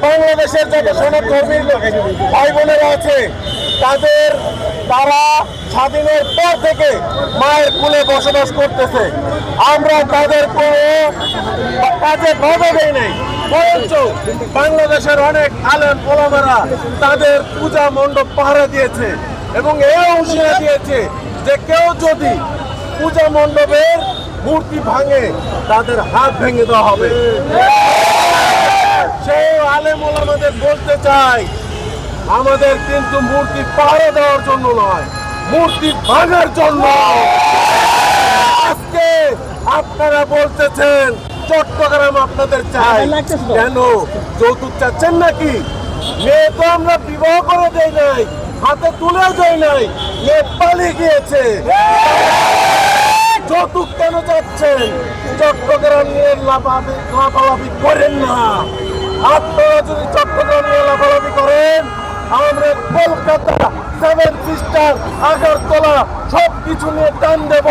বাংলাদেশের যত সনাতনী ভাই বোনেরা আছে তারা স্বাধীনের পর থেকে মায়ের কুলে বসবাস করতেছে। আমরা তাদের কোনো কাজে বাধা দেই নাই, বরঞ্চ বাংলাদেশের অনেক আলেম ওলামারা তাদের পূজা মণ্ডপ পাহারা দিয়েছে এবং এও হুঁশিয়ারি দিয়েছে যে কেউ যদি পূজা মণ্ডপের মূর্তি ভাঙে তাদের হাত ভেঙে দেওয়া হবে। সেই আলেম ওলামাদের বলতে চাই, আমাদের কিন্তু মূর্তি পাহারা দেওয়ার জন্য নয়, মূর্তি ভাঙার জন্য। আজকে আপনারা বলতেছেন চট্টগ্রাম আপনাদের চাই, কেন যৌতুক চাচ্ছেন নাকি? মেয়ে তো আমরা বিবাহ করে দেই নাই, হাতে তুলেও দেই নাই, মেয়ে পালিয়ে গিয়েছে। যৌতুক কেন চাচ্ছেন? চট্টগ্রাম নিয়ে লাফালাফি করেন না। আপনারা যদি চট্টগ্রাম নিয়ে লাফালাফি করেন, আমরা কলকাতা, সেভেন সিস্টার, আগরতলা সবকিছু নিয়ে টান দেব।